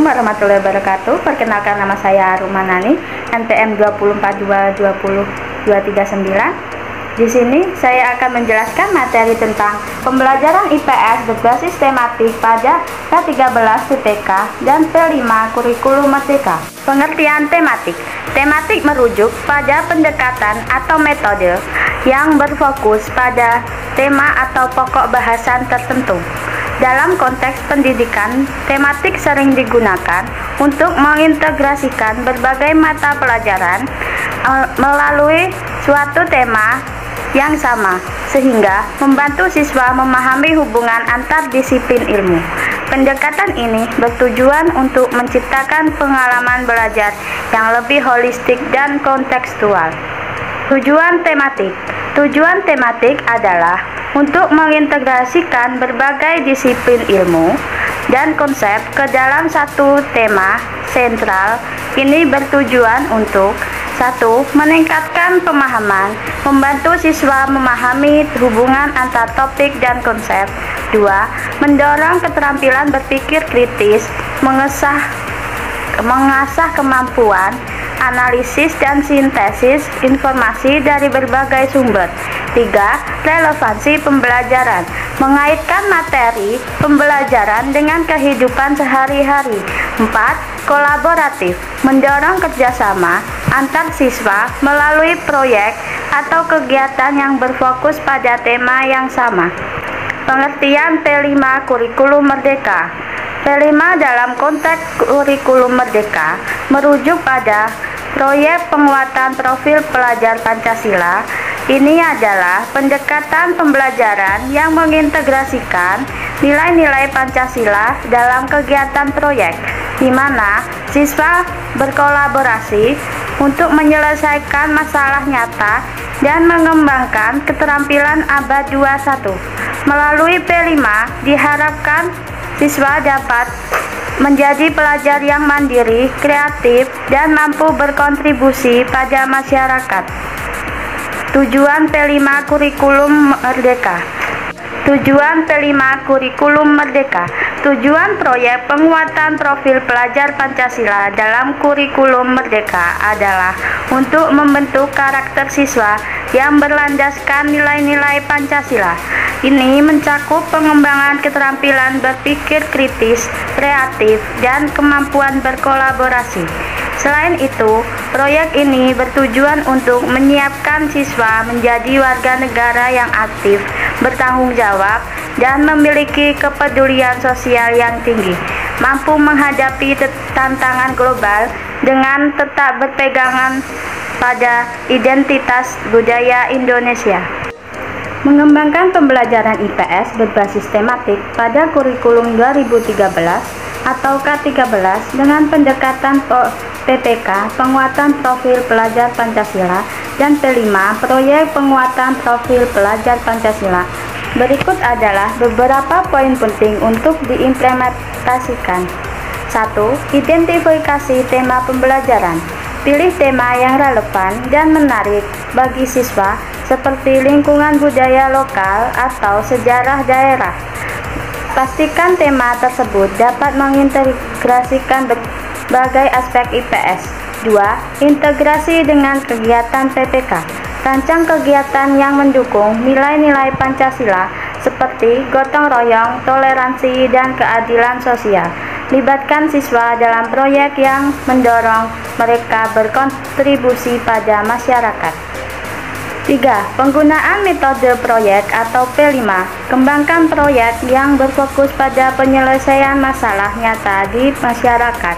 warahmatullahi wabarakatuh. Perkenalkan, nama saya Rumanani, NPM 2422239. Di sini saya akan menjelaskan materi tentang pembelajaran IPS berbasis tematik pada K13 TPK dan P5 Kurikulum Merdeka. Pengertian tematik. Tematik merujuk pada pendekatan atau metode yang berfokus pada tema atau pokok bahasan tertentu. Dalam konteks pendidikan, tematik sering digunakan untuk mengintegrasikan berbagai mata pelajaran melalui suatu tema yang sama, sehingga membantu siswa memahami hubungan antar disiplin ilmu. Pendekatan ini bertujuan untuk menciptakan pengalaman belajar yang lebih holistik dan kontekstual. Tujuan tematik. Tujuan tematik adalah untuk mengintegrasikan berbagai disiplin ilmu dan konsep ke dalam satu tema sentral. Ini bertujuan untuk 1. Meningkatkan pemahaman, membantu siswa memahami hubungan antar topik dan konsep. 2. Mendorong keterampilan berpikir kritis, mengasah kemampuan analisis dan sintesis informasi dari berbagai sumber. 3. Relevansi pembelajaran, mengaitkan materi pembelajaran dengan kehidupan sehari-hari. 4. Kolaboratif, mendorong kerjasama antar siswa melalui proyek atau kegiatan yang berfokus pada tema yang sama. Pengertian P5 Kurikulum Merdeka. P5 dalam konteks kurikulum merdeka merujuk pada proyek penguatan profil pelajar Pancasila. Ini adalah pendekatan pembelajaran yang mengintegrasikan nilai-nilai Pancasila dalam kegiatan proyek, di mana siswa berkolaborasi untuk menyelesaikan masalah nyata dan mengembangkan keterampilan abad 21. Melalui P5 diharapkan siswa dapat menjadi pelajar yang mandiri, kreatif, dan mampu berkontribusi pada masyarakat. Tujuan P5 Kurikulum Merdeka. Tujuan P5 Kurikulum Merdeka. Tujuan proyek penguatan profil pelajar Pancasila dalam kurikulum merdeka adalah untuk membentuk karakter siswa yang berlandaskan nilai-nilai Pancasila. Ini mencakup pengembangan keterampilan berpikir kritis, kreatif, dan kemampuan berkolaborasi. Selain itu, proyek ini bertujuan untuk menyiapkan siswa menjadi warga negara yang aktif, bertanggung jawab, dan memiliki kepedulian sosial yang tinggi, mampu menghadapi tantangan global dengan tetap berpegangan pada identitas budaya Indonesia. Mengembangkan pembelajaran IPS berbasis tematik pada kurikulum 2013 atau K13 dengan pendekatan PPK, penguatan profil pelajar Pancasila, dan P5, proyek penguatan profil pelajar Pancasila. Berikut adalah beberapa poin penting untuk diimplementasikan. 1. Identifikasi tema pembelajaran. Pilih tema yang relevan dan menarik bagi siswa seperti lingkungan budaya lokal atau sejarah daerah. Pastikan tema tersebut dapat mengintegrasikan berbagai aspek IPS. 2. Integrasi dengan kegiatan PPK. Rancang kegiatan yang mendukung nilai-nilai Pancasila seperti gotong royong, toleransi, dan keadilan sosial. Libatkan siswa dalam proyek yang mendorong mereka berkontribusi pada masyarakat. 3. Penggunaan metode proyek atau P5. Kembangkan proyek yang berfokus pada penyelesaian masalah nyata di masyarakat.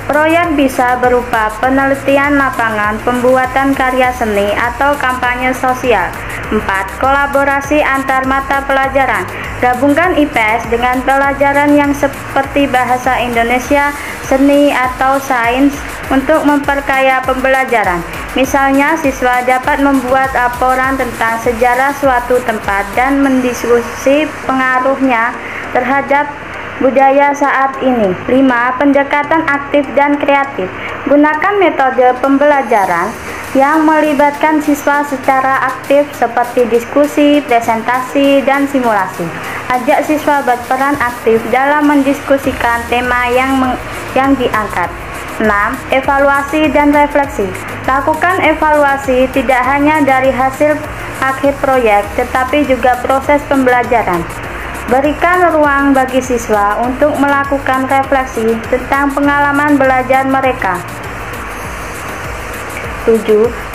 Proyek bisa berupa penelitian lapangan, pembuatan karya seni, atau kampanye sosial. 4. Kolaborasi antar mata pelajaran. Gabungkan IPS dengan pelajaran yang seperti bahasa Indonesia, seni, atau sains untuk memperkaya pembelajaran. Misalnya, siswa dapat membuat laporan tentang sejarah suatu tempat dan mendiskusi pengaruhnya terhadap budaya saat ini. 5. Pendekatan aktif dan kreatif. Gunakan metode pembelajaran yang melibatkan siswa secara aktif seperti diskusi, presentasi, dan simulasi. Ajak siswa berperan aktif dalam mendiskusikan tema yang diangkat. 6. Evaluasi dan refleksi. Lakukan evaluasi tidak hanya dari hasil akhir proyek, tetapi juga proses pembelajaran. Berikan ruang bagi siswa untuk melakukan refleksi tentang pengalaman belajar mereka. 7.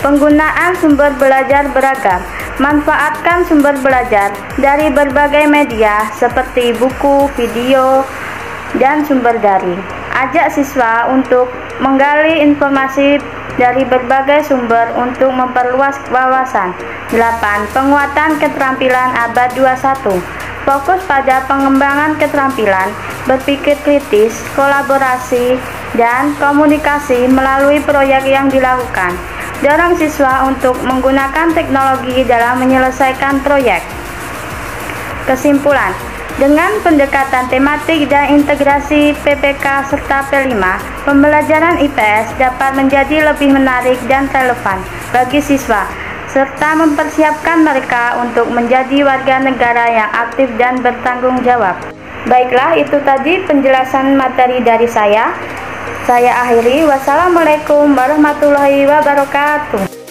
Penggunaan sumber belajar beragam. Manfaatkan sumber belajar dari berbagai media seperti buku, video, dan sumber daring. Ajak siswa untuk menggali informasi dari berbagai sumber untuk memperluas wawasan. 8. Penguatan keterampilan abad 21. Fokus pada pengembangan keterampilan berpikir kritis, kolaborasi, dan komunikasi melalui proyek yang dilakukan. Dorong siswa untuk menggunakan teknologi dalam menyelesaikan proyek. Kesimpulan, dengan pendekatan tematik dan integrasi PPK serta P5, pembelajaran IPS dapat menjadi lebih menarik dan relevan bagi siswa, serta mempersiapkan mereka untuk menjadi warga negara yang aktif dan bertanggung jawab. Baiklah, itu tadi penjelasan materi dari saya. Saya akhiri. Wassalamualaikum warahmatullahi wabarakatuh.